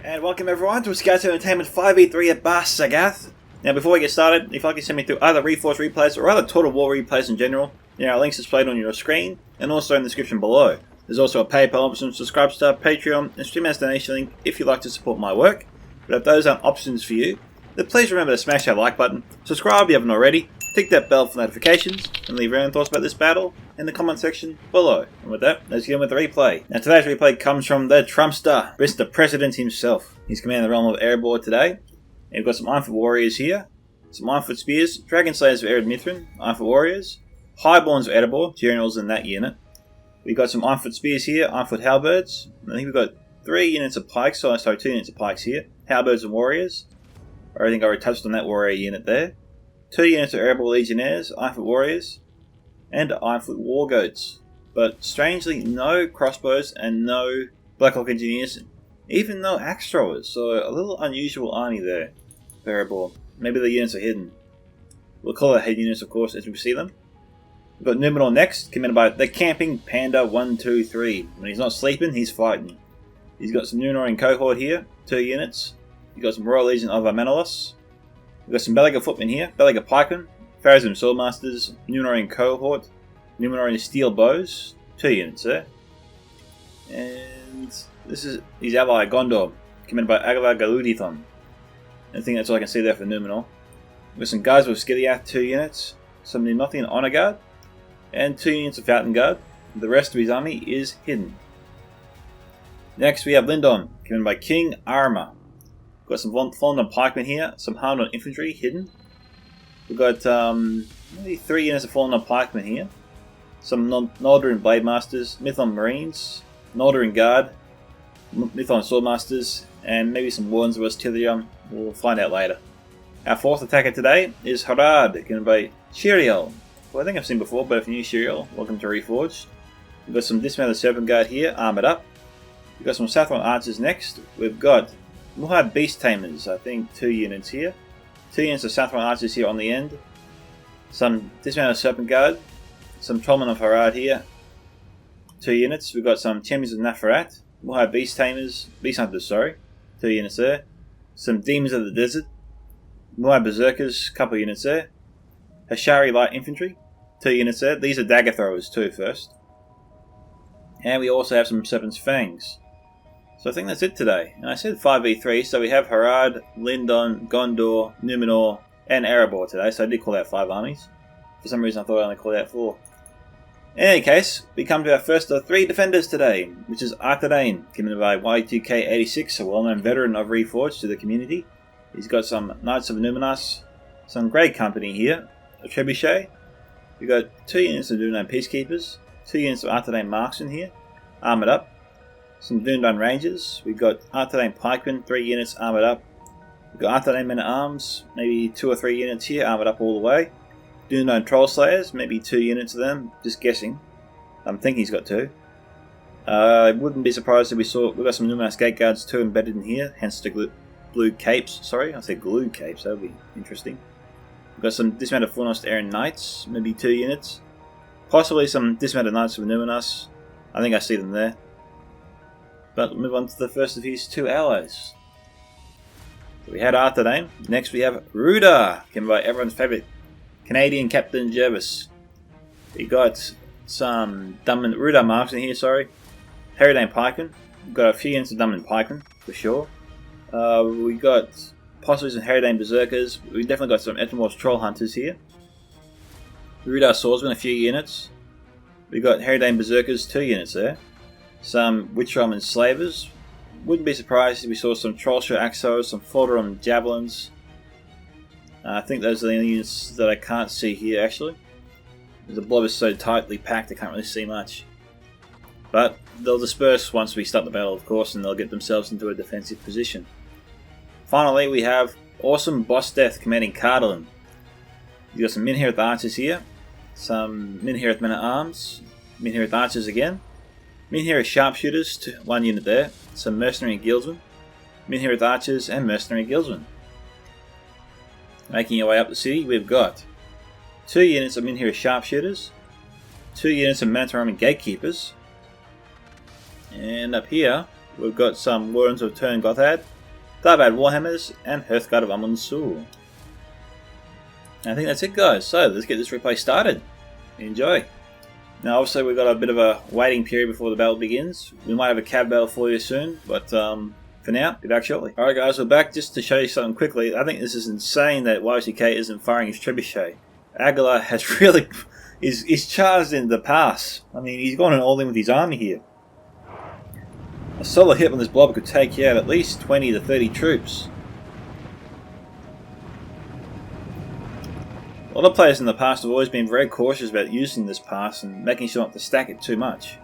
And welcome everyone to Scouts Entertainment 5v3 at Bar Sagath. Now before we get started, if I can send me through either Reforged replays or other Total War replays in general, our links displayed on your screen and also in the description below. There's also a PayPal option, Subscribestar, Patreon and Streamhouse donation link if you'd like to support my work. But if those aren't options for you, then please remember to smash that like button, subscribe if you haven't already, tick that bell for notifications, and leave your own thoughts about this battle in the comment section below. And with that, let's get on with the replay. Now today's replay comes from the Trumpster, Mr. President himself. He's commanding the realm of Erebor today. And we've got some Ironfoot Warriors here, some Ironfoot Spears, Dragon Slayers of Ered Mithrin, Ironfoot Warriors, Highborns of Erebor, generals in that unit. We've got some Ironfoot Spears here, Ironfoot Halberds. I think we've got 3 units of pikes, sorry 2 units of pikes here, Halberds and Warriors. I think I already touched on that warrior unit there. 2 units of Erebor Legionnaires, Ironfoot Warriors, and Ironfoot Wargoats. But strangely, no crossbows and no Blackhawk Engineers, even no axe throwers. So a little unusual army there for Erebor. Maybe the units are hidden. We'll call it head units, of course, as we see them. We've got Numenor next, commanded by the Camping Panda 123. When he's not sleeping, he's fighting. He's got some Numenorean cohort here, 2 units. He's got some Royal Legion of Armenelos. We've got some Belaga Footmen here, Belaga Pikemen, Pharazim Swordmasters, Numenorean cohort, Numenorean Steel Bows, 2 units there. And this is his ally Gondor, commanded by Agava Galudithon. I think that's all I can see there for Numenor. We've got some guys with Skiliath, 2 units, some Nothian Honor Guard, and 2 units of Fountain Guard. The rest of his army is hidden. Next we have Lindon, commanded by King Arma. We've got some Fallen Pikemen here, some Harmon Infantry hidden. We've got maybe 3 units of Fallen Pikemen here, some Noldorin Blade Masters, Mython Marines, Noldorin Guard, Mython Swordmasters, and maybe some Wardens of Ostilium. We'll find out later. Our 4th attacker today is Harad, commanded by Shiriel. Well, I think I've seen before, but if you're new, Shiriel, welcome to Reforged. We've got some Dismounted Serpent Guard here, armoured up. We've got some Sathron Archers next. We've got Muhad Beast Tamers, I think 2 units here. 2 units of Sathron Archers here on the end. Some Dismounted Serpent Guard. Some Trollmen of Harad here. 2 units. We've got some Champions of Nafarat. Muhad Beast Tamers, Beast Hunters, sorry. 2 units there. Some Demons of the Desert. Muhad Berserkers, couple units there. Hashari Light Infantry, 2 units there. These are dagger throwers too first. And we also have some Serpent's Fangs. So I think that's it today. And I said 5v3, so we have Harad, Lindon, Gondor, Numenor, and Erebor today. So I did call out 5 armies. For some reason I thought I only called out 4. In any case, we come to our first of 3 defenders today, which is Arthedain, commanded by Y2K86, a well-known veteran of Reforged to the community. He's got some Knights of Numenos, some great company here, a Trebuchet. We've got 2 units of Dunedain Peacekeepers, 2 units of Arthedain Marksmen here, armoured up. Some Dunedain Rangers. We've got Arthedain Pikemen, 3 units armoured up. We've got Arthedain Men-at-Arms, maybe 2 or 3 units here, armoured up all the way. Dunedain Troll Slayers, maybe 2 units of them, just guessing. I'm thinking he's got 2. I wouldn't be surprised if we've got some Numenos Gate Guards too embedded in here, hence the blue capes. Sorry, I said glue capes, that would be interesting. We've got some Dismounted Fornost Aaron Knights, maybe 2 units. Possibly some Dismounted Knights of Numenos. I think I see them there. But we'll move on to the first of his 2 allies. So we had Arthedain. Next we have Ruda, commanded by everyone's favourite Canadian Captain Jervis. We got some Ruda Marksmen here, sorry. Harrydain Pikemen. We've got a few units of Dunman Pikemen, for sure. We got possibly some Harrydain Berserkers. We definitely got some Ethelmore's Troll Hunters here. Ruda Swordsmen, a few units. We got Harrydain Berserkers, 2 units there. Some Witchram and Slavers. Wouldn't be surprised if we saw some Trollshire Axos, some Falderon Javelins. I think those are the only units that I can't see here actually. The blob is so tightly packed I can't really see much. But they'll disperse once we start the battle, of course, and they'll get themselves into a defensive position. Finally, we have Awesome Boss Death commanding Cardalin. You've got some Minhirth Archers here, some Minhirth Men-at-Arms, Minhirth Archers again. Men here are sharpshooters, to 1 unit there, some mercenary guildsmen, men here with archers and mercenary guildsmen. Making our way up the city, we've got 2 units of men here as sharpshooters, 2 units of Mantarum and gatekeepers, and up here we've got some Warrens of Turn Gothad, Darbad Warhammers, and Hearthguard of Amun-Sul. I think that's it, guys, so let's get this replay started. Enjoy! Now obviously we've got a bit of a waiting period before the battle begins. We might have a cab battle for you soon, but for now, be back shortly. Alright guys, we're back. Just to show you something quickly. I think this is insane that YTK isn't firing his trebuchet. Aguilar has really... is charged in the pass. I mean, he's gone all in with his army here. A solid hit on this blob could take out at least 20 to 30 troops. A lot of players in the past have always been very cautious about using this pass and making sure not to stack it too much,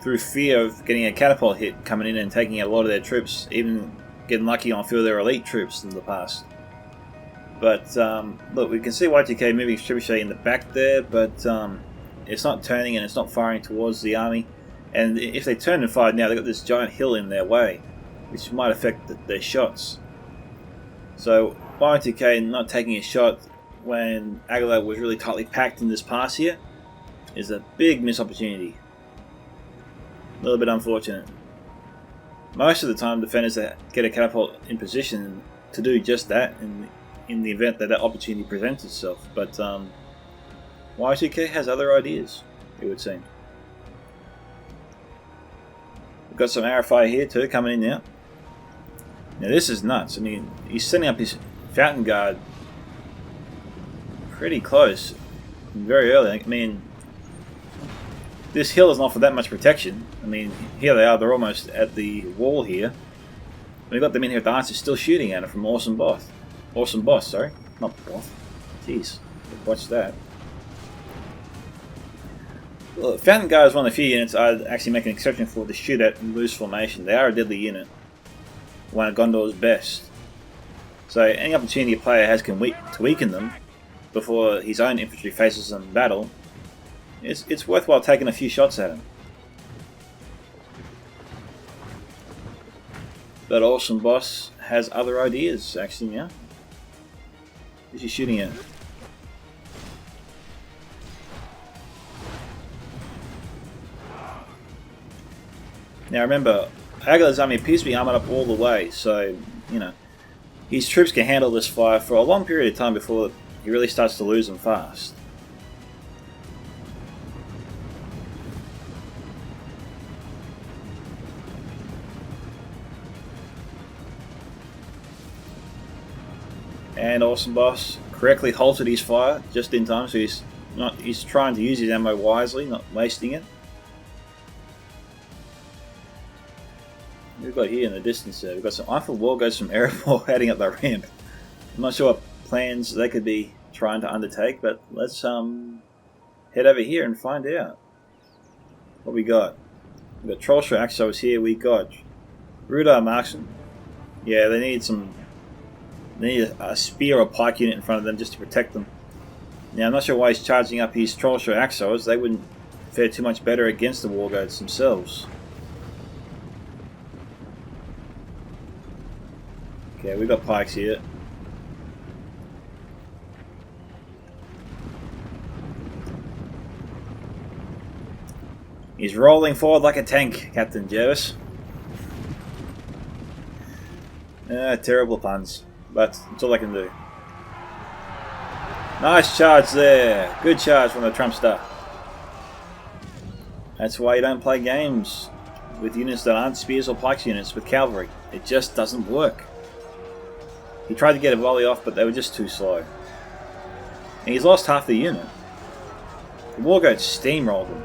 through fear of getting a catapult hit coming in and taking out a lot of their troops, even getting lucky on a few of their elite troops in the past. But look, we can see YTK moving his trebuchet in the back there, but it's not turning and it's not firing towards the army. And if they turn and fire now, they've got this giant hill in their way, which might affect their shots. So YTK not taking a shot when Aguilar was really tightly packed in this pass here is a big missed opportunity. A little bit unfortunate. Most of the time defenders that get a catapult in position to do just that in the event that opportunity presents itself, but YTK has other ideas, it would seem. We've got some arrow fire here too coming in now. Now this is nuts. I mean, he's setting up his fountain guard pretty close, very early. I mean, this hill doesn't offer that much protection. I mean, here they are, they're almost at the wall here. We've got them in here with the archers still shooting at it from Awesome Boss. Awesome Boss, sorry. Not Boss. Jeez, watch that. Well, Fountain Guard is one of the few units I'd actually make an exception for to shoot at in loose formation. They are a deadly unit, one of Gondor's best. So any opportunity a player has to weaken them before his own infantry faces them in battle, it's worthwhile taking a few shots at him. But Awesome Boss has other ideas actually now. Who's he shooting at? Now remember, Aguilar's army appears to be armoured up all the way, so, you know, his troops can handle this fire for a long period of time before he really starts to lose them fast. And Awesome Boss correctly halted his fire just in time, so he's trying to use his ammo wisely, not wasting it. We've got here in the distance there, we've got some Eiffel Wall goes from Erebor heading up the ramp. I'm not sure what plans they could be trying to undertake, but let's head over here and find out what we got. We've got Trollshire Axos here, we got Rudar Marksman. Yeah, they need a spear or pike unit in front of them just to protect them. Now I'm not sure why he's charging up his Trollshire Axos, they wouldn't fare too much better against the Wargoats themselves. Okay, we've got pikes here. He's rolling forward like a tank, Captain Jervis. Terrible puns, but that's all I can do. Nice charge there. Good charge from the Trumpster. That's why you don't play games with units that aren't spears or pikes units with cavalry. It just doesn't work. He tried to get a volley off, but they were just too slow. And he's lost half the unit. The Wargoats steamrolled him.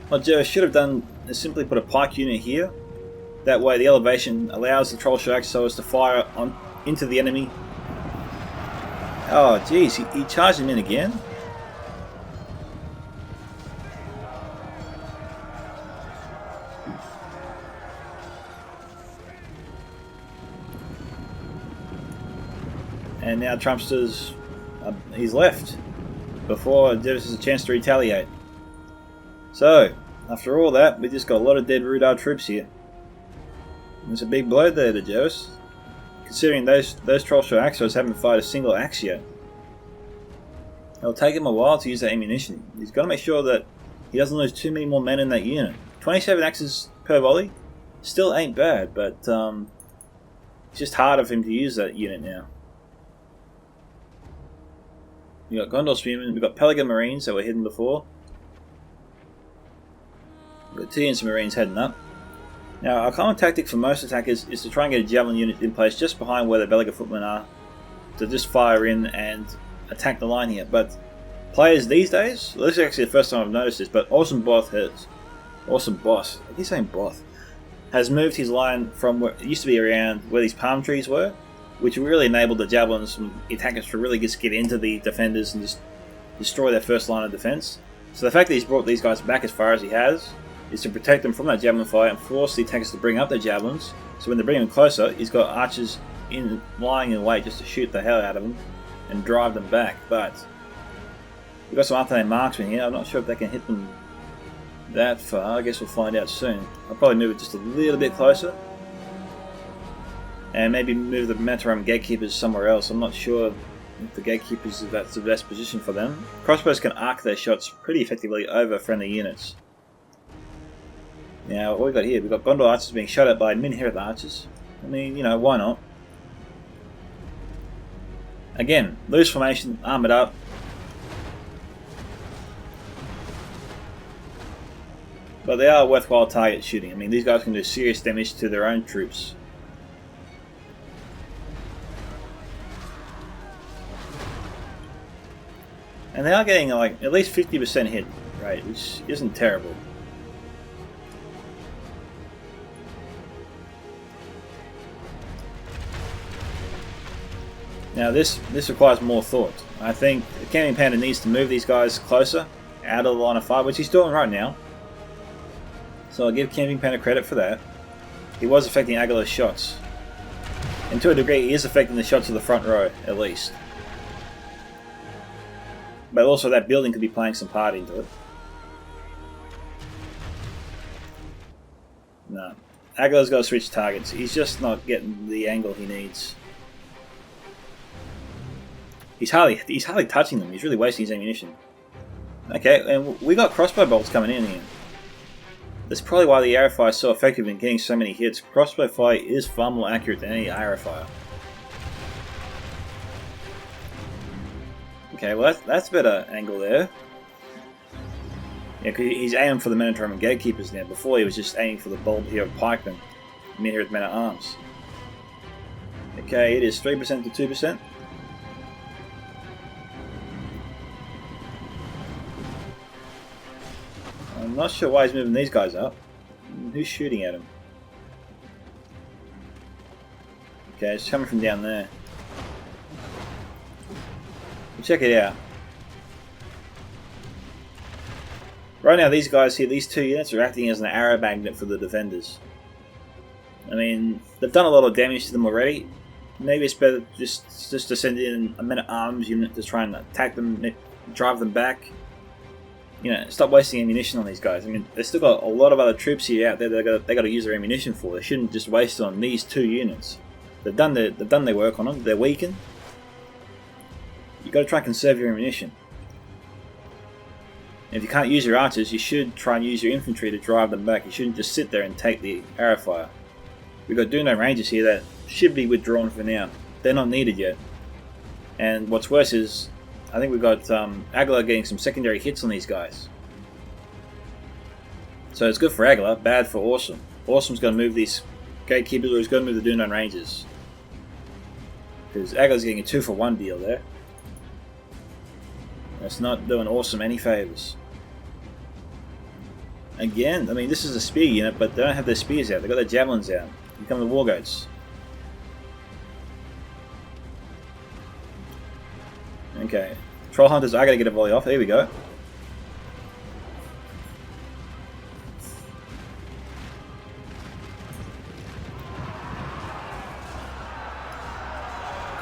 What Jervis should have done is simply put a pike unit here. That way the elevation allows the Trollshire Axos to fire into the enemy. Oh geez, he charged him in again? And now Trumpster's he's left before Jervis has a chance to retaliate. So, after all that, we just got a lot of dead Rudar troops here. It's a big blow there to Joes, considering those Trollshot Axos haven't fired a single axe yet. It'll take him a while to use that ammunition. He's got to make sure that he doesn't lose too many more men in that unit. 27 axes per volley still ain't bad, but it's just harder for him to use that unit now. We got Gondor Spearmen, we got Pelican Marines that were hidden before. We got 2 units of Marines heading up. Now, our common tactic for most attackers is to try and get a Javelin unit in place just behind where the Belaga footmen are, to just fire in and attack the line here. But players these days, well, this is actually the first time I've noticed this, but Awesome Boss, I keep saying Boss, has moved his line from where it used to be around where these palm trees were, which really enabled the Javelins and attackers to really just get into the defenders and just destroy their first line of defense. So the fact that he's brought these guys back as far as he has is to protect them from that Javelin fire and force the attackers to bring up their Javelins, so when they bring them closer, he's got archers lying in wait just to shoot the hell out of them and drive them back. But we've got some up-and-down marksmen here. I'm not sure if they can hit them that far. I guess we'll find out soon. I'll probably move it just a little bit closer and maybe move the Mataram Gatekeepers somewhere else. I'm not sure if the Gatekeepers, if that's the best position for them. Crossbows can arc their shots pretty effectively over friendly units. Now, what we've got here, we've got Gondor Archers being shot at by Minhirith Archers. I mean, you know, why not? Again, loose formation, armoured up. But they are worthwhile target shooting. I mean, these guys can do serious damage to their own troops. And they are getting like at least 50% hit rate, which isn't terrible. Now this requires more thought. I think the Camping Panda needs to move these guys closer, out of the line of fire, which he's doing right now. So I'll give Camping Panda credit for that. He was affecting Aguilar's shots. And to a degree he is affecting the shots of the front row, at least. But also that building could be playing some part into it. No. Aguilar's got to switch targets. He's just not getting the angle he needs. He's hardly touching them. He's really wasting his ammunition. Okay, and we got crossbow bolts coming in here. That's probably why the arrow fire is so effective in getting so many hits. Crossbow fire is far more accurate than any arrow fire. Okay, well that's a better angle there. Yeah, cause he's aiming for the Manitoran Gatekeepers now. Before he was just aiming for the bulb here of pikemen, Minhirith Men at Arms. Okay, it is 3% to 2%. I'm not sure why he's moving these guys up. Who's shooting at him? Okay, it's coming from down there. Check it out. Right now these guys here, these 2 units are acting as an arrow magnet for the defenders. I mean, they've done a lot of damage to them already. Maybe it's better just to send in a men-at-arms unit to try and attack them, drive them back. You know, stop wasting ammunition on these guys. I mean, they've still got a lot of other troops here out there that they got to use their ammunition for. They shouldn't just waste it on these 2 units. They've done their work on them. They're weakened. You got to try and conserve your ammunition. And if you can't use your archers, you should try and use your infantry to drive them back. You shouldn't just sit there and take the arrow fire. We've got Do No Rangers here that should be withdrawn for now. They're not needed yet. And what's worse is, I think we've got Aguilar getting some secondary hits on these guys. So it's good for Aguilar, bad for Awesome. Awesome's going to move these Gatekeepers, or he's going to move the Dunedain Rangers. Because Aguilar's getting a 2-for-1 deal there. That's not doing Awesome any favours. Again, I mean, this is a spear unit, but they don't have their spears out. They've got their javelins out. Here come the War Goats. Okay. Troll Hunters are going to get a volley off. Here we go.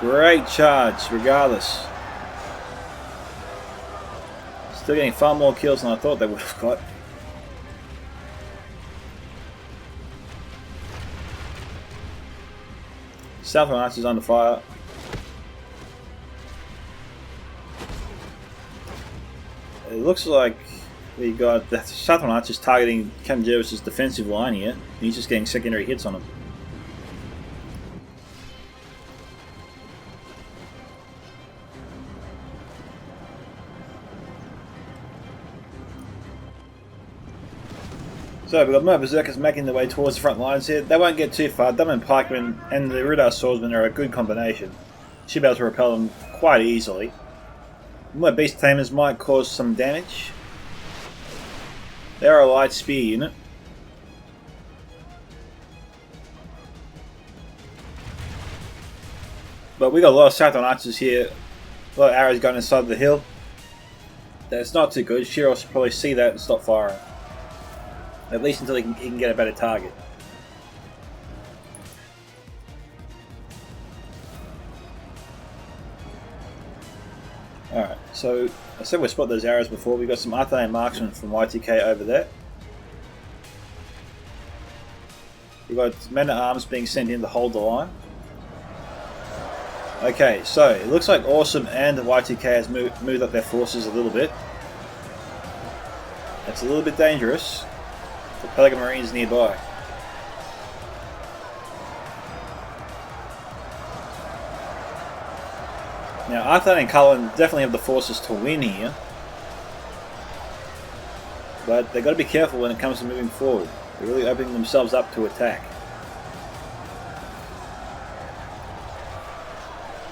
Great charge, regardless. Still getting far more kills than I thought they would have got. Southern Archer's under fire. It looks like we got the Southern Archer's targeting Captain Jervis's defensive line here. And he's just getting secondary hits on him. So we've got more Berserkers making their way towards the front lines here. They won't get too far. Dublin Pikemen and the Rudar Swordsmen are a good combination. Should be able to repel them quite easily. More Beast Tamers might cause some damage. They are a light spear unit. But we got a lot of Southern Archers here. A lot of arrows going inside the hill. That's not too good. Shiro should probably see that and stop firing. At least until he can get a better target. Alright, so I said we spot those arrows before. We've got some Artane marksmen from Y2K over there. We've got men at arms being sent in to hold the line. Okay, so it looks like Awesome and Y2K has moved up their forces a little bit. That's a little bit dangerous. The Pelican Marines nearby. Now, Arthur and Cullen definitely have the forces to win here, but they've got to be careful when it comes to moving forward. They're really opening themselves up to attack.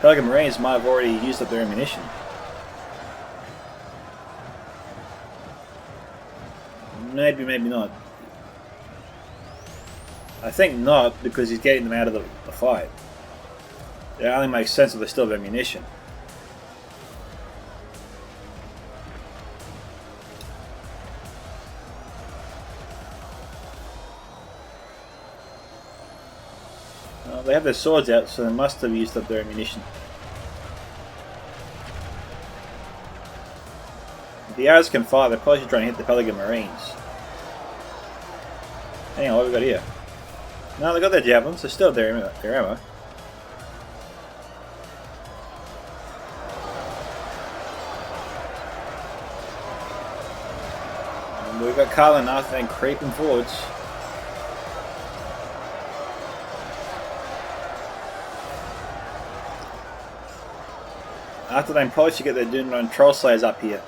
Pelican Marines might have already used up their ammunition. Maybe, maybe not. I think not, because he's getting them out of the fight. It only makes sense if they still have ammunition. Well, they have their swords out, so they must have used up their ammunition. If the arrows can fire, they're probably trying to hit the Pelican Marines. Hang on, what have we got here? No, they got their javelins, they still have their ammo. And we've got Carl and Arthur creeping forwards. After they probably should get their Doom and Troll Slayers up here.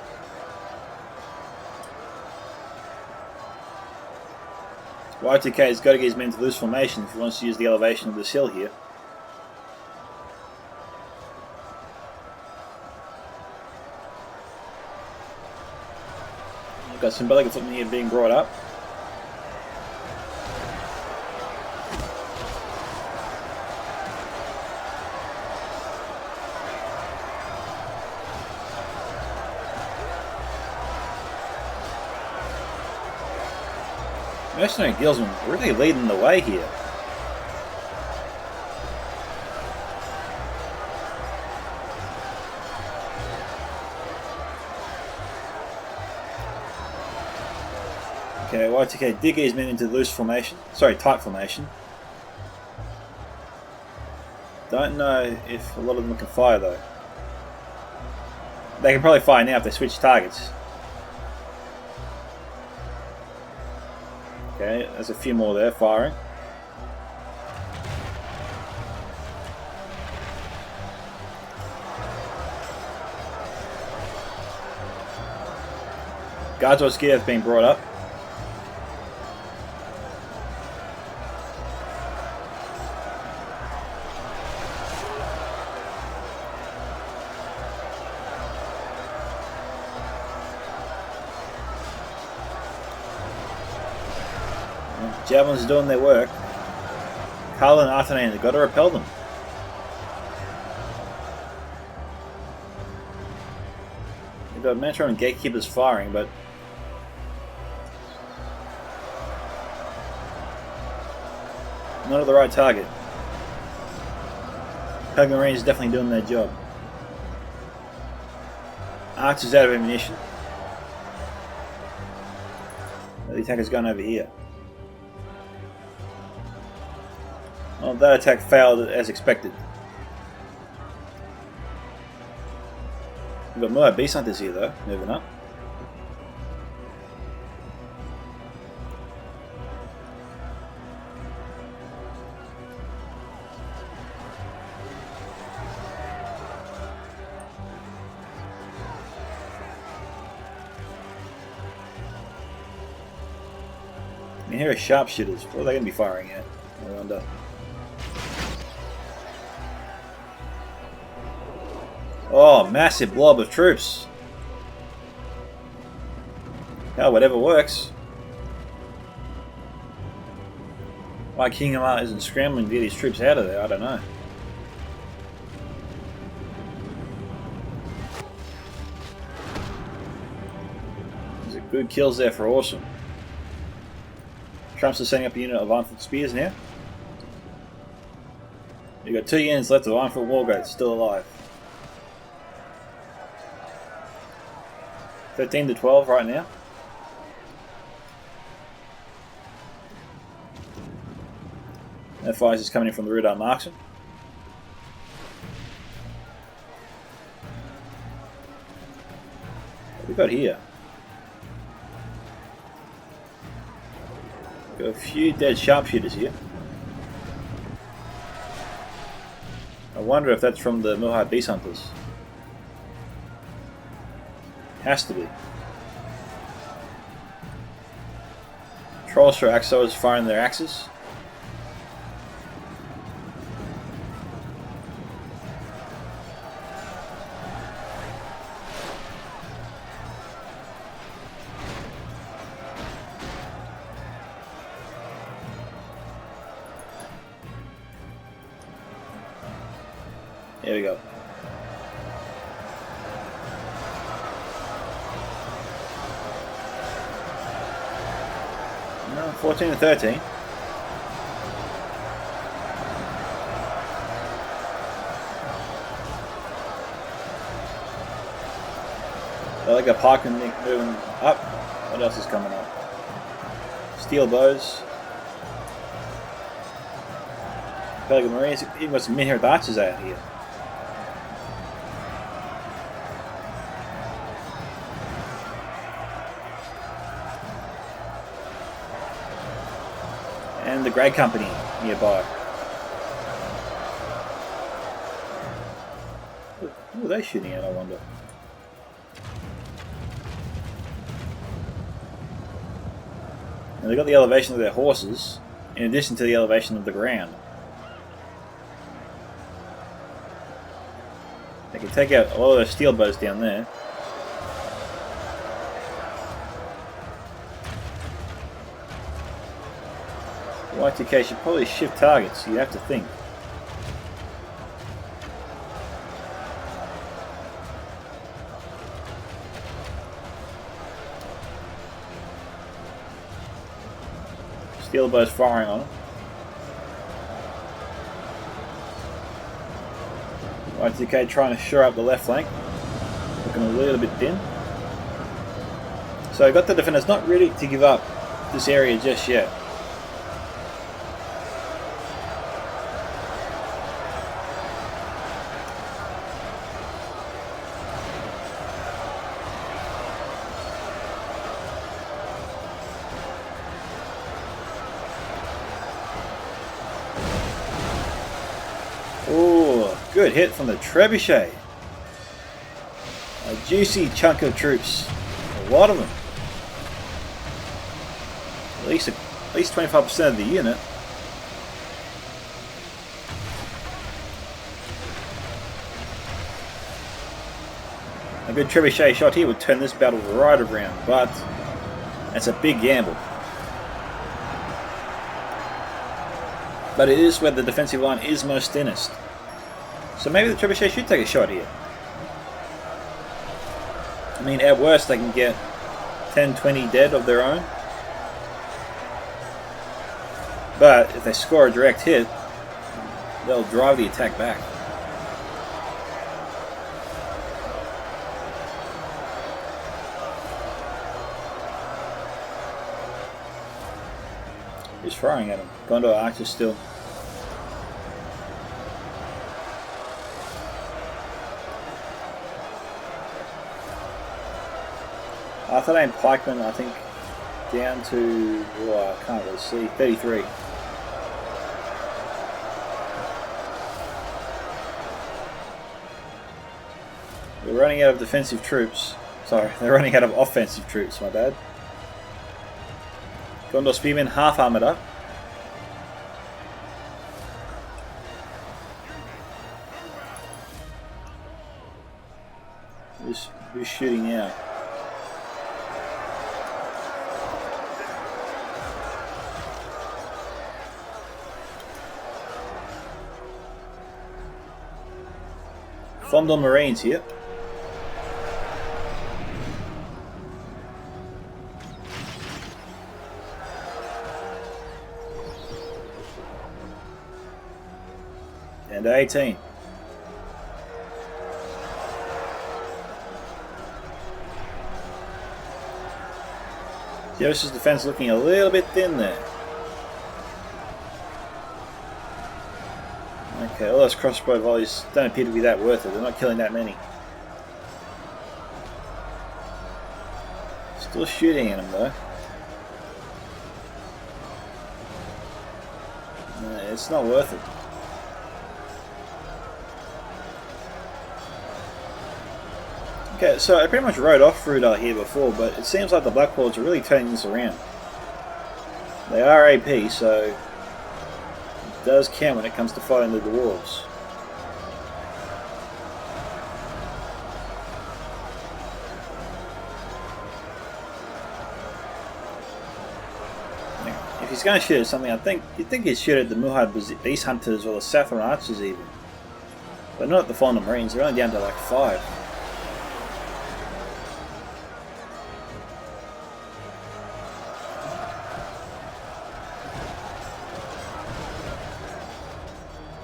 Y2K has got to get his men to loose formation if he wants to use the elevation of this hill here. We've got some Pelican Footmen here being brought up. Mercenary Guildsmen really leading the way here. Okay, Y2K did get his men into loose formation. Sorry, tight formation. Don't know if a lot of them can fire though. They can probably fire now if they switch targets. Okay, there's a few more there firing. Guardswell's gear has been brought up. Javelins are doing their work. Carl and Arthanan have got to repel them. They've got Mantra and Gatekeepers firing, but not at the right target. Pelican Marines is definitely doing their job. Archer's out of ammunition. The attacker's gone over here. Well, that attack failed as expected. We've got more beast hunters here though, moving up. And here are sharpshooters. What are they going to be firing at? I wonder. Oh, massive blob of troops. Hell, whatever works. Why King Amar isn't scrambling to get his troops out of there, I don't know. There's a good kills there for awesome. Trumpster setting up a unit of Ironfoot Spears now. You've got 2 units left of Ironfoot Wargoats still alive. 13 to 12 right now. That fire is coming in from the Rudar Marksman. What have we got here? Got a few dead sharpshooters here. I wonder if that's from the Milhard Beast Hunters. Has to be. Trollster Axos firing their axes. There we go. No, 14 to 13. I like a parking moving up. What else is coming up? Steel bows. Pelican Marines. Even got some mid-haired archers out here. And the Grey Company nearby. Who are they shooting at, I wonder? And they've got the elevation of their horses, in addition to the elevation of the ground. They can take out a lot of those steel bows down there. Y2K should probably shift targets, you have to think. Steel bows firing on them. Y2K trying to shore up the left flank. Looking a little bit thin. So I got the defenders not ready to give up this area just yet. Oh, good hit from the Trebuchet. A juicy chunk of troops. A lot of them. At least 25% of the unit. A good Trebuchet shot here would turn this battle right around, but that's a big gamble. But it is where the defensive line is most thinnest. So maybe the Trebuchet should take a shot here. I mean, at worst they can get 10-20 dead of their own. But if they score a direct hit, they'll drive the attack back. He's firing at him. Gondor Archer still. Arthurane Pikemen, I think, down to, oh, I can't really see, 33. We're running out of defensive troops. Sorry, they're running out of offensive troops, my bad. Gondor Spearmen half armoured up. Who's shooting now? Fondle Marines here. And 18. Joseph's defense looking a little bit thin there. Okay, all those crossbow volleys don't appear to be that worth it. They're not killing that many. Still shooting at them though. No, it's not worth it. Okay, so I pretty much wrote off Rudar here before, but it seems like the Black Lords are really turning this around. They are AP, so it does count when it comes to fighting the Dwarves. If he's going to shoot at something, you'd think he'd shoot at the Muhad Beast Hunters or the Saffron Archers even. But not at the Fondle Marines, they're only down to like 5.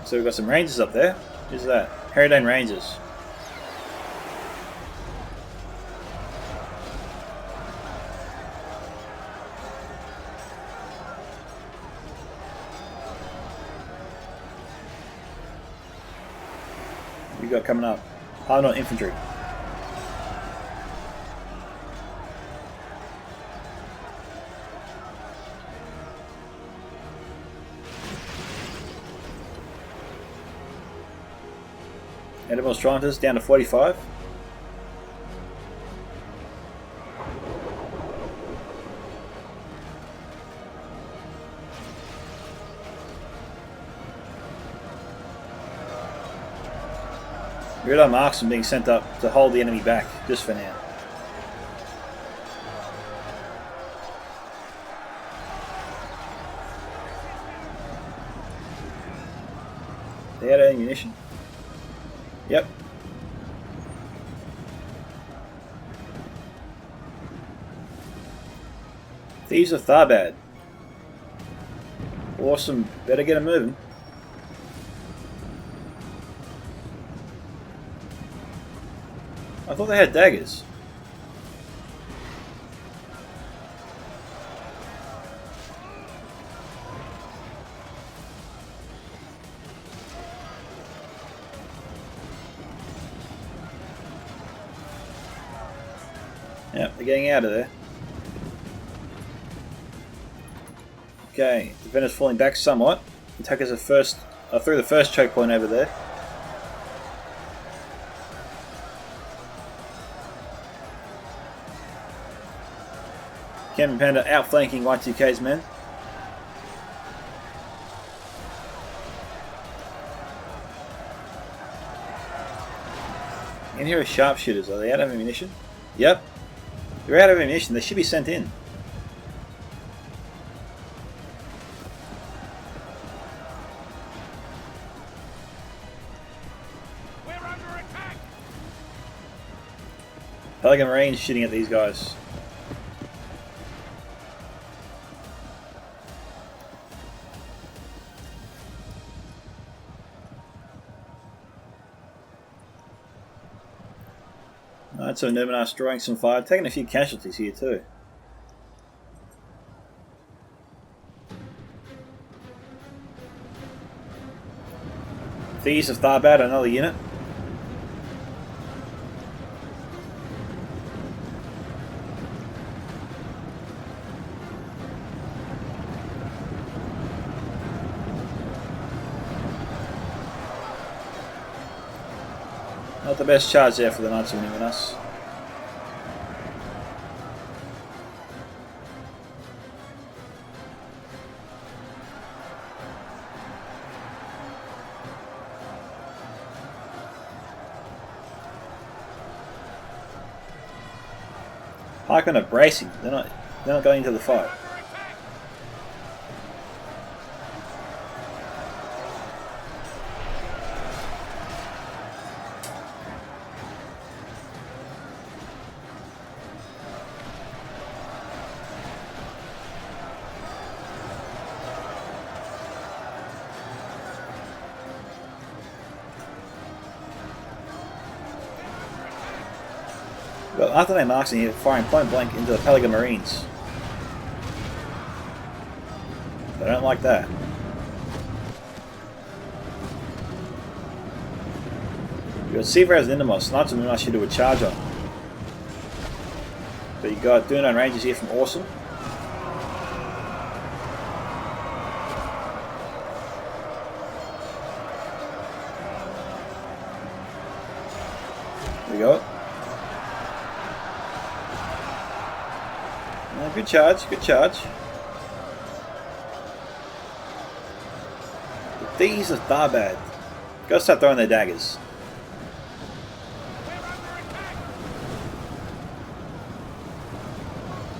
So we've got some Rangers up there. Who's that? Herodane Rangers. What we got coming up? Hardened Infantry. Edible Strongers down to 45. Rudar Marksmen being sent up to hold the enemy back, just for now. They had ammunition. Yep. Thieves of Tharbad. Awesome. Better get them moving. I thought they had daggers. Yep, they're getting out of there. Okay, defenders falling back somewhat. Attackers are through the first choke point over there. Cameron Panda outflanking Y2K's men. And here are sharpshooters. Are they out of ammunition? Yep. They're out of ammunition. They should be sent in. We're under attack. Pelican Marines shooting at these guys. Alright, so Numenar's drawing some fire, taking a few casualties here too. Thieves of Tharbad, another unit. Not the best charge there for the Knights of Numinos. Harkon are bracing. They're not going into the fight. Well, after they marks in here, firing point blank into the Pelican Marines. They don't like that. You've got Seafarers and Indermost. Knights of Numinos should do a charge on. But you got Dunedain Rangers here from Awesome. There we go. Good charge, good charge. These are bad. Gotta start throwing their daggers.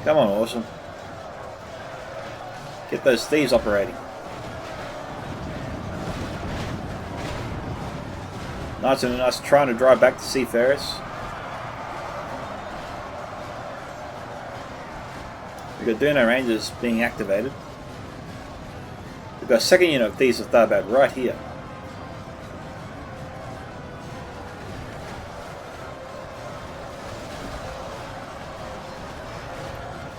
Come on, Awesome. Get those thieves operating. Knights of Numinos trying to drive back the Seafarers. We've got Dunedain Rangers being activated. We've got a second unit of Thieves of Tharbad right here.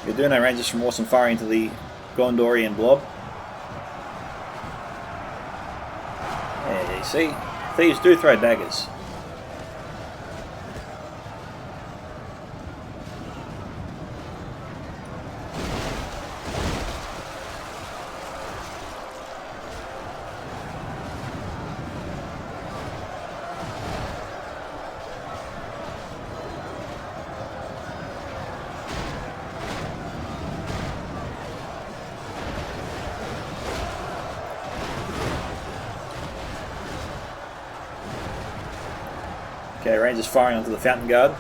We've got Dunedain Rangers from Awesome firing into the Gondorian blob. There you see, Thieves do throw daggers. Okay, Rangers firing onto the Fountain Guard.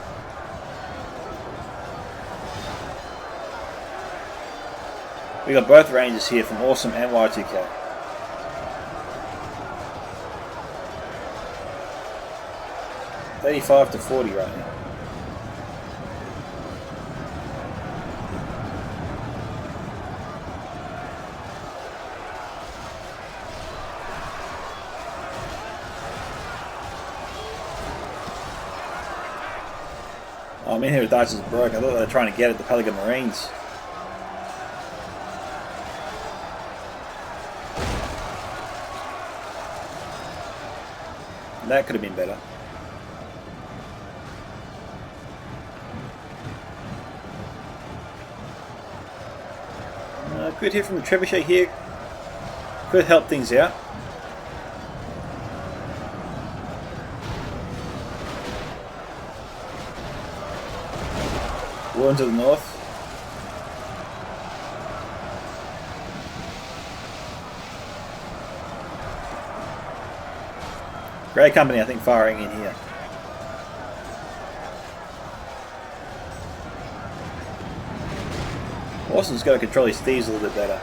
We got both Rangers here from Awesome and Y2K. $35 to $40 right now. Oh, I'm in here with Dices broke. I thought they were trying to get at the Pelican Marines. That could have been better. Good hit from the Trebuchet here. Could help things out. One to the north. Grey Company, I think, firing in here. Awesome's got to control his thieves a little bit better.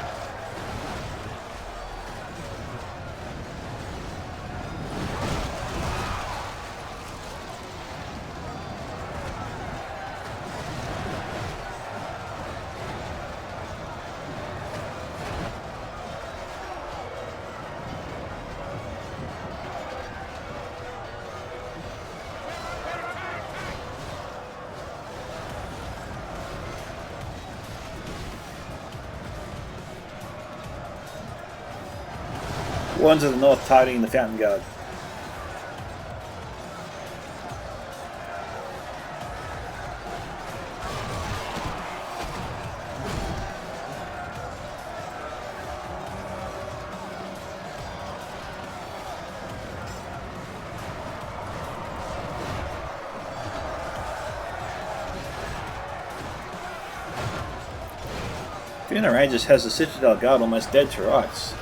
One to the north targeting the Fountain Guard. Fiona Rangers has the Citadel Guard almost dead to rights.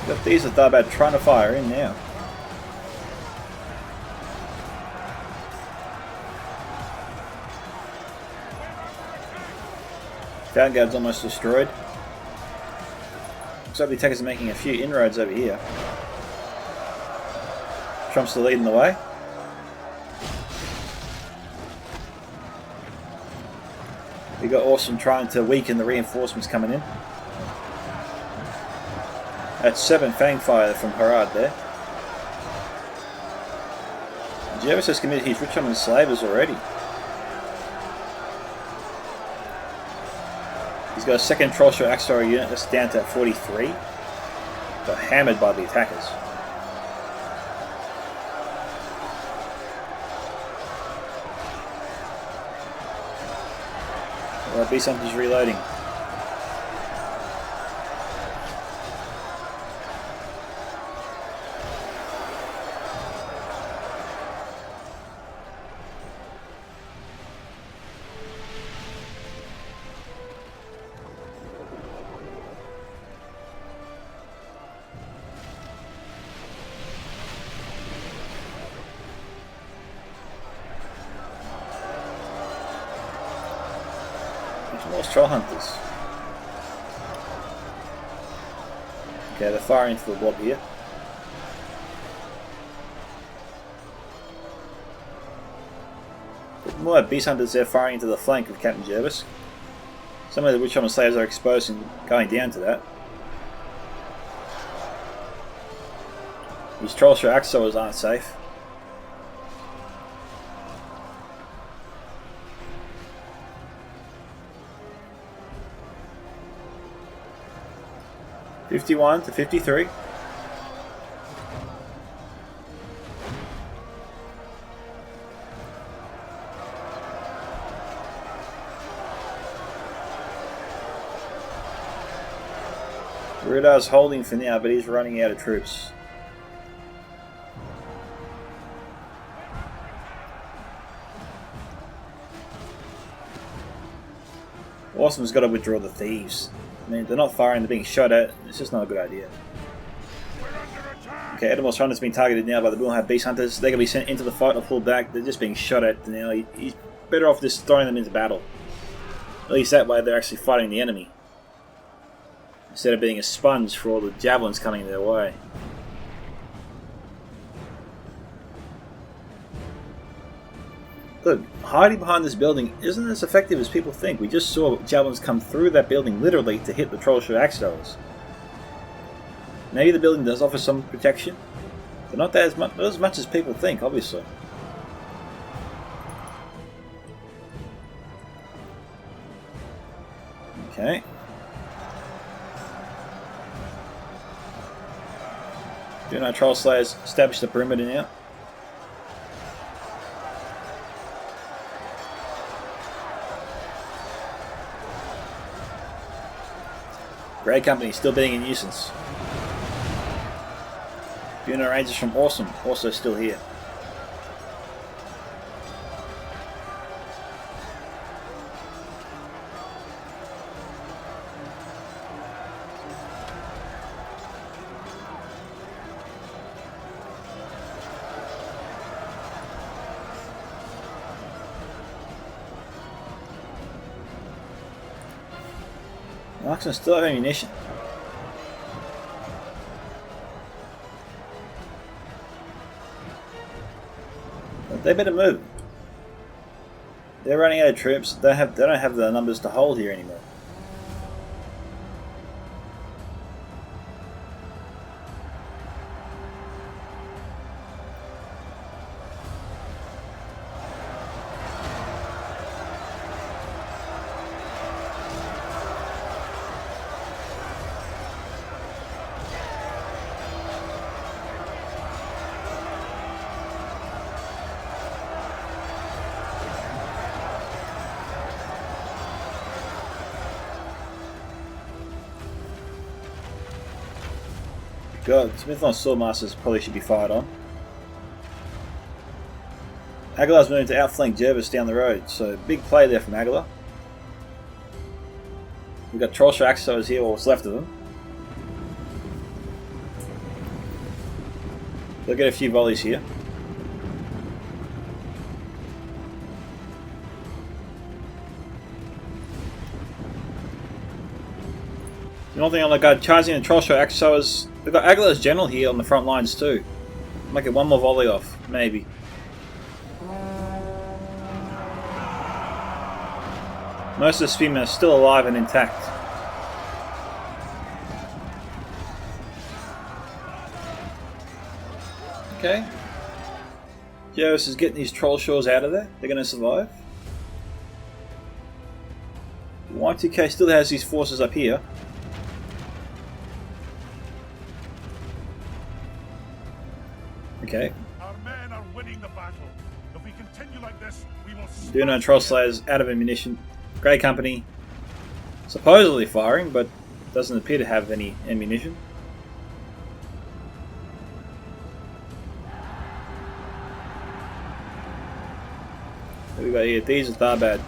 Got these that they're about trying to fire in now. Vanguard's almost destroyed. Looks like the attackers are making a few inroads over here. Trumpster leading the way. We got Awesome trying to weaken the reinforcements coming in. That's 7 Fang Fire from Harad there. Jervis has committed his Recon Slavers already. He's got a second Trollshire Axar unit that's down to 43. Got hammered by the attackers. Well, Beast Hunter's reloading. More Troll Hunters. Okay, they're firing into the blob here. But more Beast Hunters there firing into the flank of Captain Jervis. Some of the Witch Hunter Slayers are exposed and going down to that. These Trollshire Axors aren't safe. (51 to 53). Radar's holding for now, but he's running out of troops. Awesome's got to withdraw the thieves. I mean, they're not firing, they're being shot at. It's just not a good idea. Okay, Edamor's Hunter's been targeted now by the Bullhead Beast Hunters. They're going to be sent into the fight or pulled back. They're just being shot at now. He's better off just throwing them into battle. At least that way they're actually fighting the enemy, instead of being a sponge for all the javelins coming their way. Look, hiding behind this building isn't as effective as people think. We just saw javelins come through that building literally to hit the Trollshire Axos. Maybe the building does offer some protection, but not as much as people think, obviously. Okay. Do our Troll Slayers establish the perimeter now. Grey Company still being a nuisance. Buno Rangers from Awesome also still here. Marksmen still have ammunition. But they better move. They're running out of troops. They don't have the numbers to hold here anymore. God, Smith-on Swordmasters probably should be fired on. Aguilar's moving to outflank Jervis down the road, so big play there from Aguilar. We've got Trollshire Axos here, or what's left of them. They'll get a few volleys here. One thing on the guard, charging the Trollshire Axos. They've got Aguilar's General here on the front lines too. Might get one more volley off, maybe. Most of the spearmen are still alive and intact. Okay. Jervis is getting these Trollshires out of there. They're going to survive. Y2K still has these forces up here. Okay. Our men are winning the battle. If we continue like this, we will. Duno Troll Slayers out of ammunition. Grey Company supposedly firing, but doesn't appear to have any ammunition. What we got here? These are Tharbad.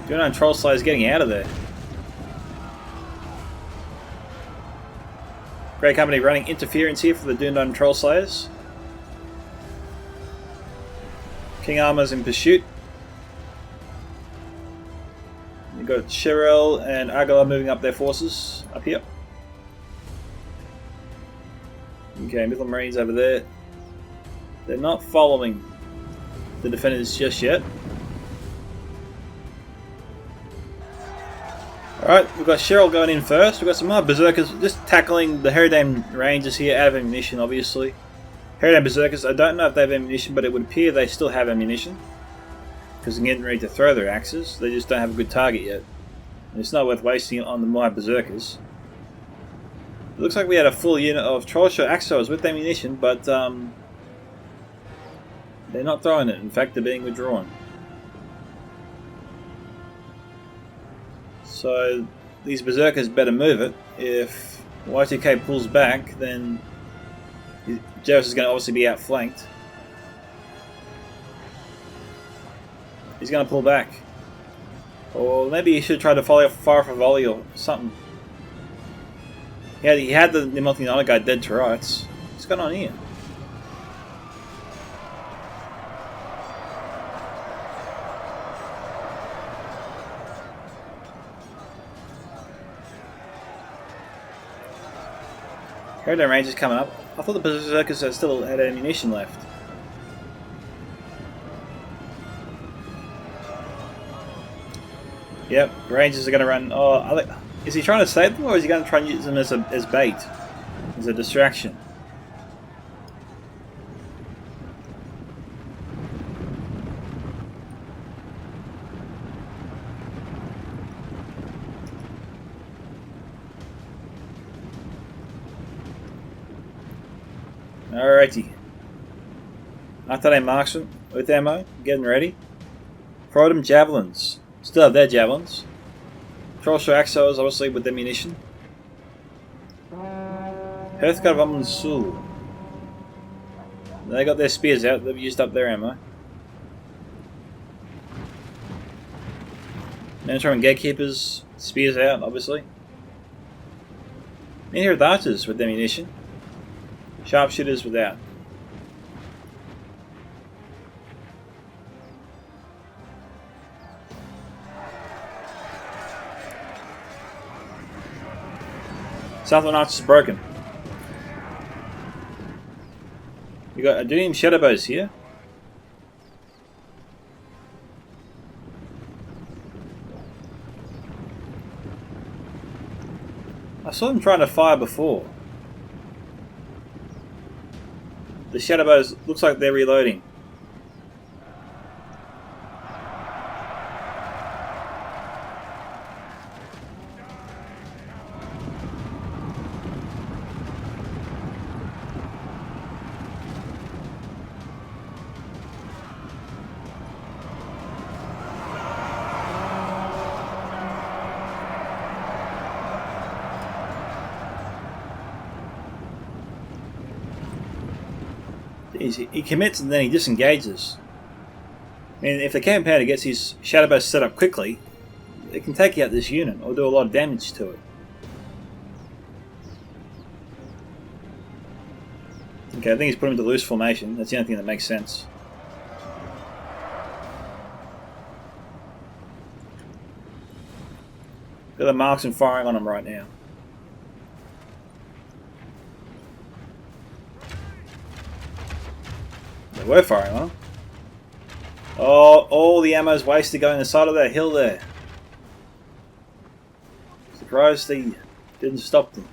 Duno Troll Slayers getting out of there. Grey Company running interference here for the Dundon Troll Slayers. King Armor's in pursuit. You've got Sherrill and Aguilar moving up their forces up here. Okay, Middle Marines over there. They're not following the defenders just yet. Alright, we've got Cheryl going in first. We've got some more Berserkers just tackling the Herodane Rangers here out of ammunition, obviously. Herodane Berserkers, I don't know if they have ammunition, but it would appear they still have ammunition. Because they're getting ready to throw their axes. They just don't have a good target yet. And it's not worth wasting it on the more Berserkers. It looks like we had a full unit of Trollshire Axos with ammunition, but they're not throwing it. In fact, they're being withdrawn. So these Berserkers better move it. If Y2K pulls back, then Jervis is going to obviously be outflanked. He's going to pull back. Or maybe he should try to fire off a volley or something. He had the Nimothian Honor Guard dead to rights. What's going on here? Herodane Rangers coming up. I thought the Berserkers still had ammunition left. Yep, Rangers are going to run. Oh, is he trying to save them, or is he going to try and use them as bait, as a distraction? Alrighty. Artillery marksman with ammo, getting ready. Prodom Javelins. Still have their javelins. Trollshire Axos, obviously, with ammunition. Hearthguard of Sul. They got their spears out, they've used up their ammo. Minotaur and Gatekeepers, spears out, obviously. And here are the archers with ammunition. Sharpshooters without. Southern Arch is broken. We got Adunium Shadowbows here. I saw them trying to fire before. The Shadowbows looks like they're reloading. He commits and then he disengages. I mean, if the campaigner gets his shadow bow set up quickly, it can take out this unit or do a lot of damage to it. Okay, I think he's put him into loose formation. That's the only thing that makes sense. Got the marksman firing on him right now. They were firing on him. Oh, all the ammo's wasted going the side of that hill there. Surprised they didn't stop them.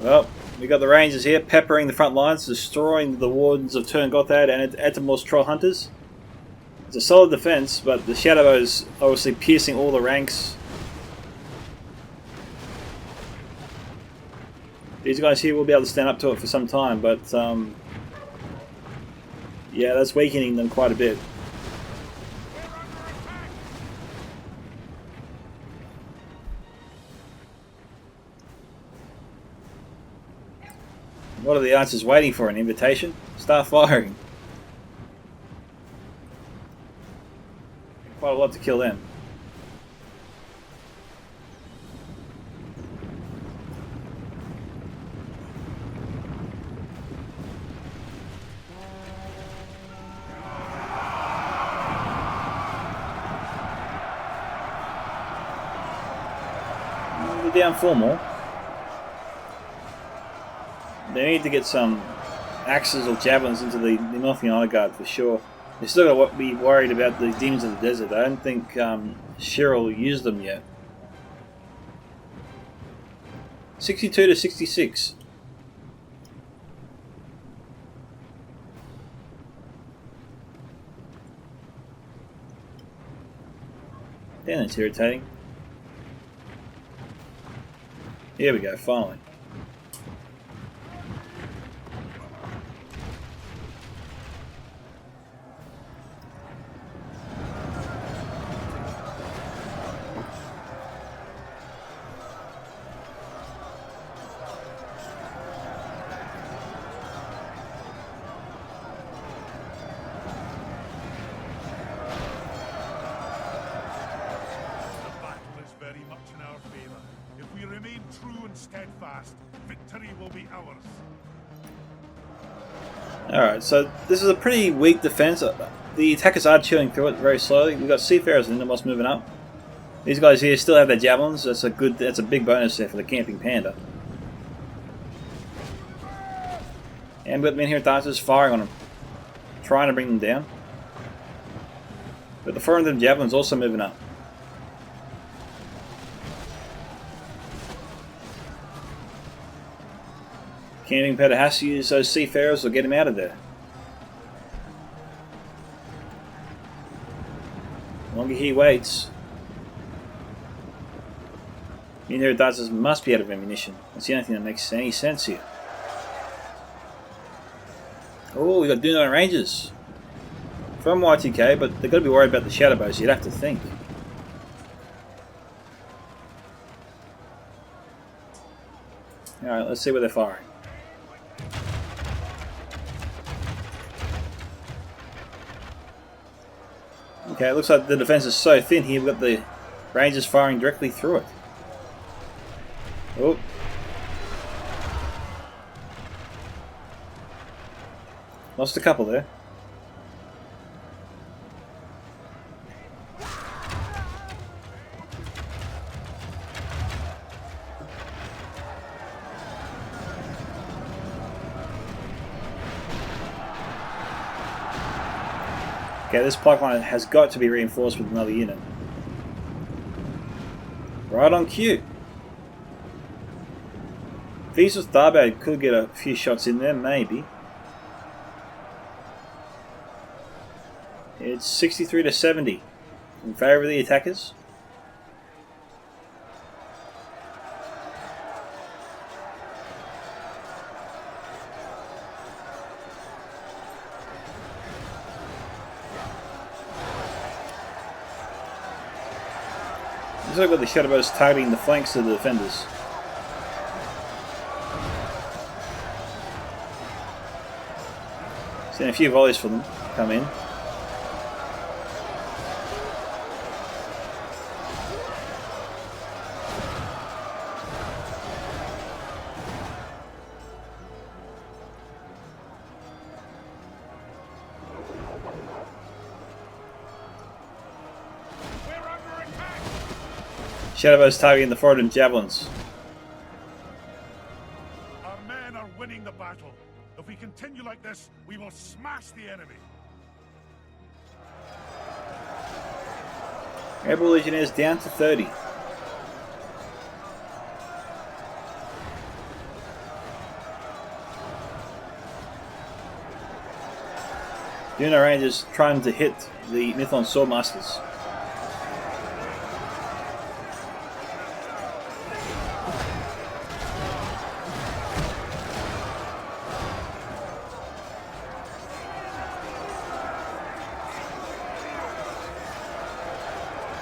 Well, we got the Rangers here peppering the front lines, destroying the Wardens of Turn Gothad and Atomor's Troll Hunters. It's a solid defense, but the Shadow is obviously piercing all the ranks. These guys here will be able to stand up to it for some time, but yeah, that's weakening them quite a bit. What are the archers waiting for? An invitation? Start firing. Quite a lot to kill them. We're down 4 more. They need to get some axes or javelins into the Northern Honor Guard for sure. They're still got to be worried about the demons of the desert. I don't think Cheryl used them yet. 62 to 66. Damn, that's irritating. Here we go, finally. Steadfast, victory will be ours. Alright, so this is a pretty weak defense. The attackers are chewing through it very slowly. We've got Seafarers and Indomos moving up. These guys here still have their javelins. That's a big bonus there for the camping panda. And we've got men here at Darters firing on them, trying to bring them down. But the 400 javelins also moving up. Camping panda has to use those Seafarers or get him out of there. The longer he waits, the Inheritazes must be out of ammunition. That's the only thing that makes any sense here. Oh, we got Duno Rangers from Y2K, but they've got to be worried about the shadow bows, you'd have to think. Alright, let's see where they're firing. Okay, it looks like the defense is so thin here, we've got the Rangers firing directly through it. Oh. Lost a couple there. Okay, this pipeline has got to be reinforced with another unit. Right on cue. Thesis Tharbad could get a few shots in there, maybe. It's 63 to 70 in favour of the attackers. Looks like we've got the Shadowbows targeting the flanks of the defenders. Seen a few volleys for them come in. Shadowbows targeting the forward and javelins. Our men are winning the battle. If we continue like this, we will smash the enemy. Rebel Legionnaires down to 30. Juno Rangers trying to hit the Mython Swordmasters.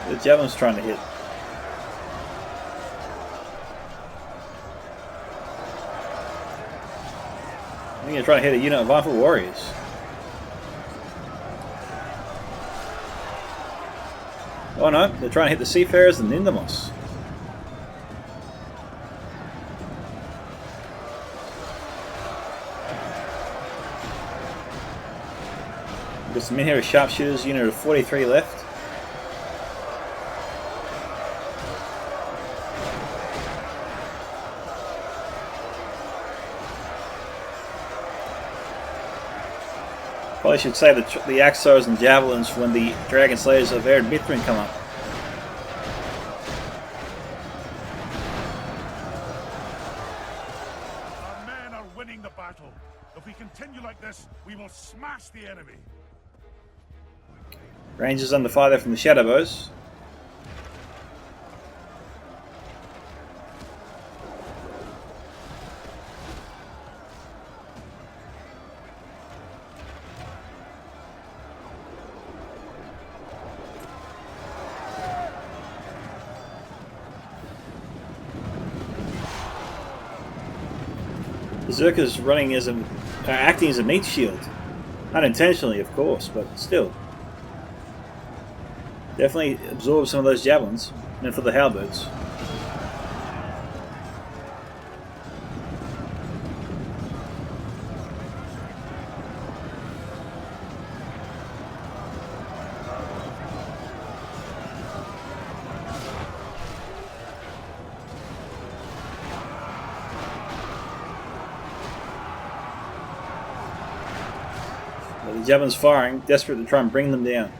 The javelin's trying to hit. I think they're trying to hit a unit of Rifle Warriors. Oh no, they're trying to hit the Seafarers and Nindamos. We've got some in here with sharpshooters, unit of 43 left. Probably should save the Axos and Javelins when the Dragon Slayers of Arid Mithrin come up. Our men are winning the battle. If we continue like this, we will smash the enemy. Rangers under fire there from the Shadowbows. Berserker's running as acting as a meat shield. Unintentionally, of course, but still. Definitely absorbs some of those javelins, meant for the halberds. The javelin's firing, desperate to try and bring them down.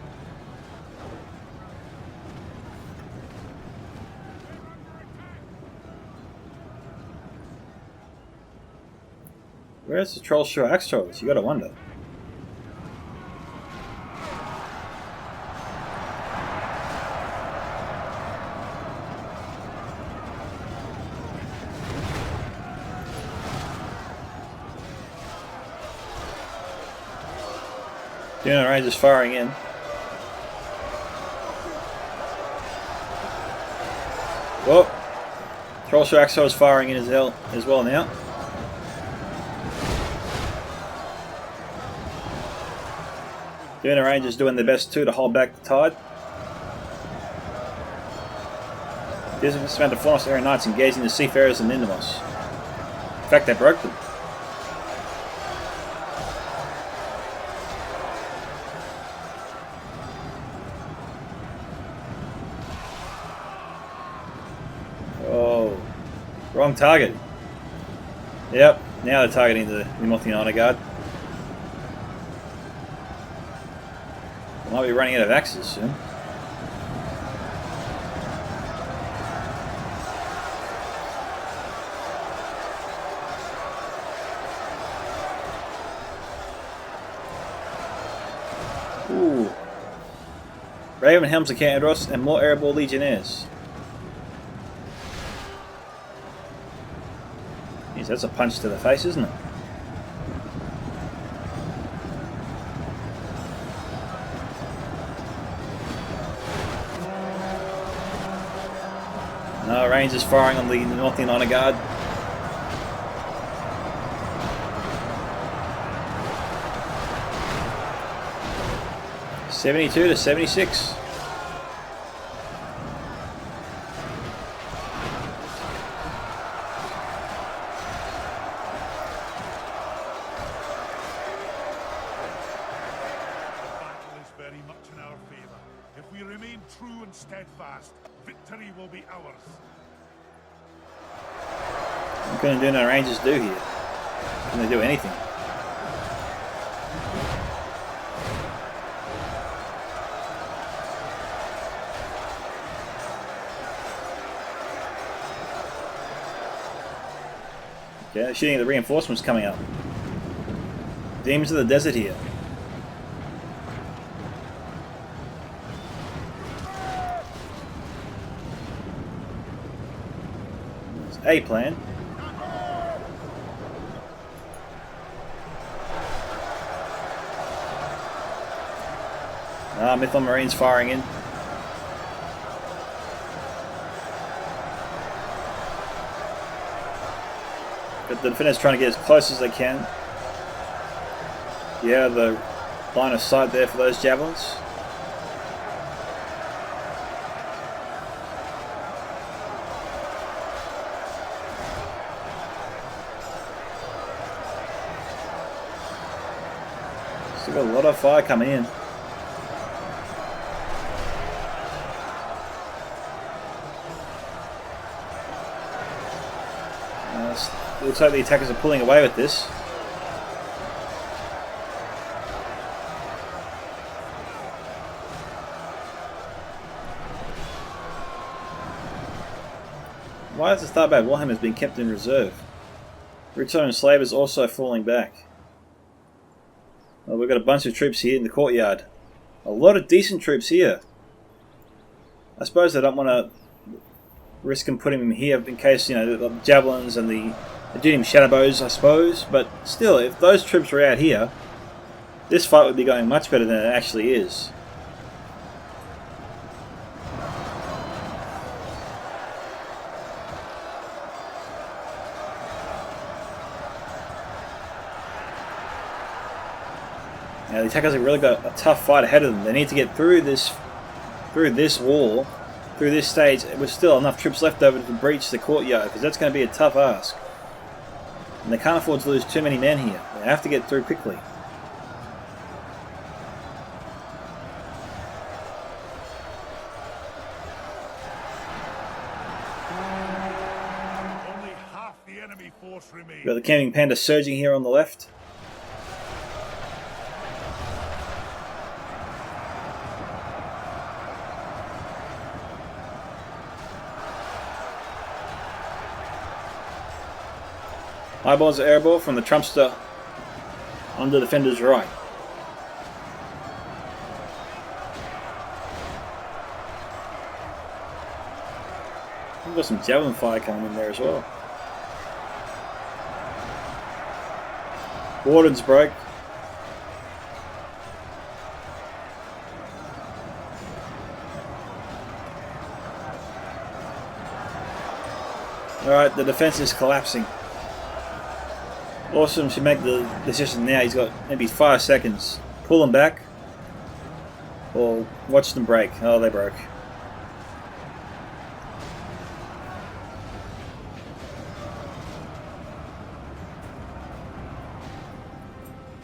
Where's the Troll Shore Axe Trolls? You gotta wonder. Unit Rangers firing in. Whoa! Troll Shore Axe Trolls firing in as well now. Unit Rangers doing their best too to hold back the tide. This amount of Forest Area Knights engaging the Seafarers and Nindamos. In fact, they broke them. Oh, wrong target. Yep, now they're targeting the Nimothian Honor Guard. They might be running out of axes soon. Ooh. Raven Helms of Candros and more Airborne Legionnaires. Jeez, that's a punch to the face, isn't it? Rangers firing on the Northian Honor Guard. $72 to $76. Steadfast, victory will be ours. What can the Rangers do here? Can they do anything? Okay, they're shooting at the reinforcements coming up. Demons of the desert here. A plan. Mython Marines firing in. But the defenders trying to get as close as they can. Yeah, the line of sight there for those javelins. Still got a lot of fire coming in. Looks like the attackers are pulling away with this. Why has the Starbad Warhammer been kept in reserve? Recon Solider is also falling back. Well, we've got a bunch of troops here in the courtyard. A lot of decent troops here. I suppose I don't want to risk him putting them here in case, you know, the javelins and the Adudium Shadowbows, I suppose. But still, if those troops were out here, this fight would be going much better than it actually is. Now the attackers have really got a tough fight ahead of them. They need to get through this wall, through this stage, with still enough troops left over to breach the courtyard, because that's going to be a tough ask. And they can't afford to lose too many men here. They have to get through quickly. Only half the enemy force remains. We've got the Camping Panda surging here on the left. Eyeballs are airball from the Trumpster on the defender's right. We've got some javelin fire coming in there as well. Warden's broke. Alright, the defense is collapsing. Awesome should make the decision now. He's got maybe 5 seconds. Pull them back or watch them break. Oh, they broke.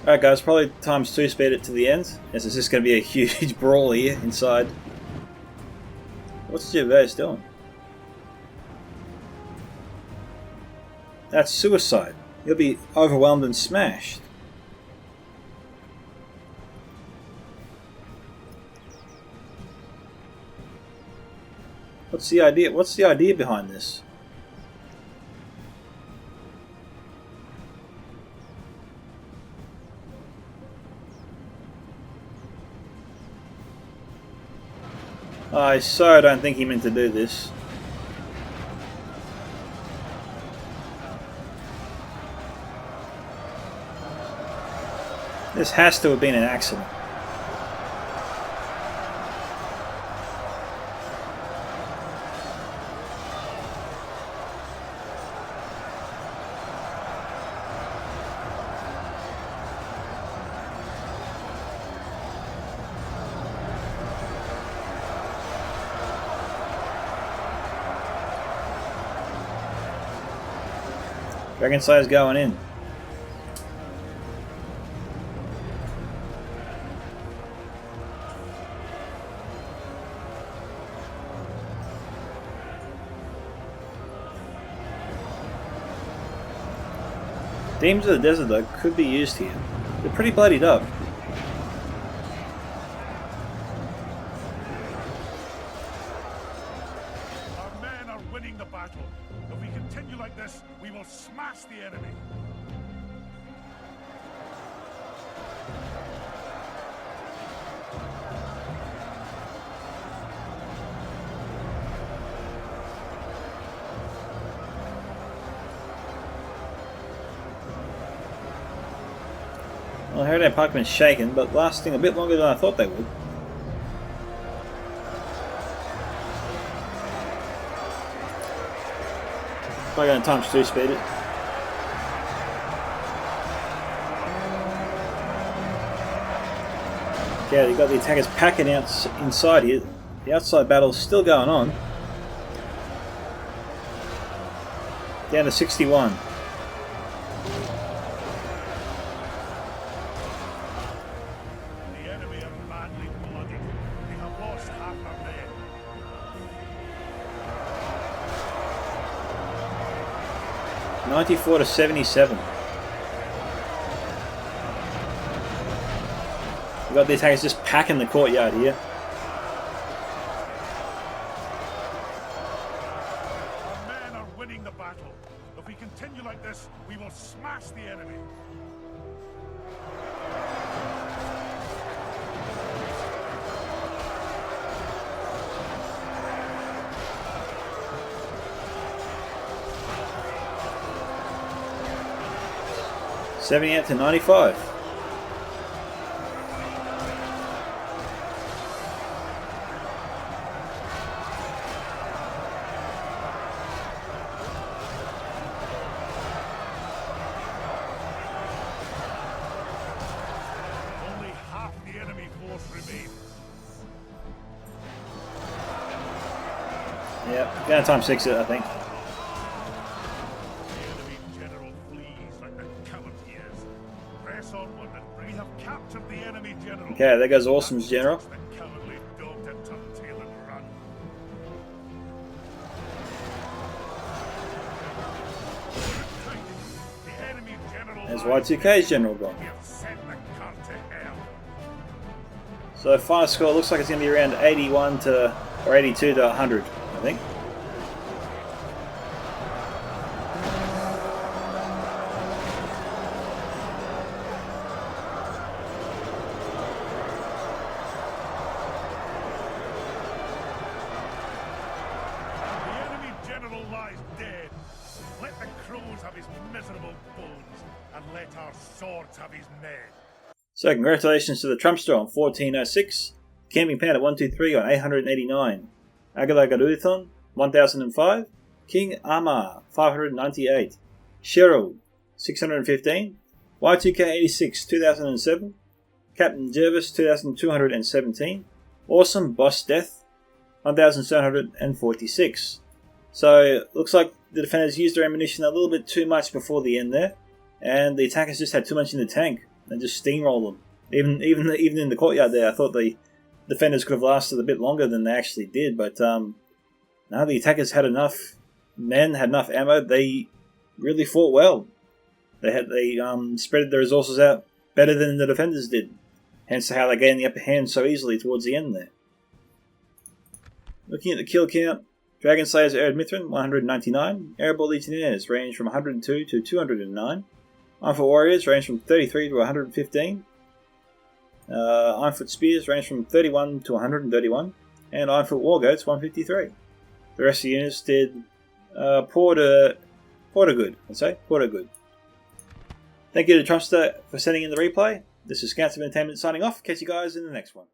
Alright guys, probably times 2 speed it to the end, as it's just going to be a huge brawl here inside. What's Gervais doing? That's suicide. He'll be overwhelmed and smashed. What's the idea? What's the idea behind this? I so don't think he meant to do this. This has to have been an accident. Dragon Slayer's going in. Demons of the Desert though could be used here. They're pretty bloodied up. Our men are winning the battle. If we continue like this, we will smash the enemy. Well, I heard our parkman's shaken, but lasting a bit longer than I thought they would. Probably going to times 2 speed it. Okay, you've got the attackers packing out inside here. The outside battle's still going on. Down to 61. The enemy are badly blooded. They have lost half their men. $94 to $77. We've got the attackers just packing the courtyard here. Our men are winning the battle. If we continue like this, we will smash the enemy. $78 to $95. Only half the enemy force remains. Yeah, going to time 6 it, I think. The enemy general flees like the coward he is. Press onward and we have captured the enemy general. Okay, there goes Awesome's general. The cowardly dog to turn tail and run. The enemy general There's lies. Y2K's general gone. We have sent the cart to hell. So final score looks like it's going to be around 81 to, or 82 to 100, I think. The enemy general lies dead. Let the crows have his miserable bones, and let our swords have his men. So congratulations to the Trumpster on 1406, Camping Panda 123 on 889, Agala Garuthon 1005, King Amar 598, Cheryl 615, Y2K86 2007, Captain Jervis 2217, Awesome Boss Death 1746. So looks like the defenders used their ammunition a little bit too much before the end there, and the attackers just had too much in the tank and just steamroll them. Even in the courtyard there, I thought the defenders could have lasted a bit longer than they actually did. But no, the attackers had enough men, had enough ammo. They really fought well. They spread the resources out better than the defenders did. Hence how they gained the upper hand so easily towards the end there. Looking at the kill count, Dragon Slayers Arid Mithrin 199, Airborne Legionnaires range from 102 to 209. Ironfoot Warriors range from 33 to 115. Ironfoot Spears range from 31 to 131. And Ironfoot Wargoats 153. The rest of the units did poor to good, I'd say. Poor to good. Thank you to Trumpster for sending in the replay. This is Scouts of Entertainment signing off. Catch you guys in the next one.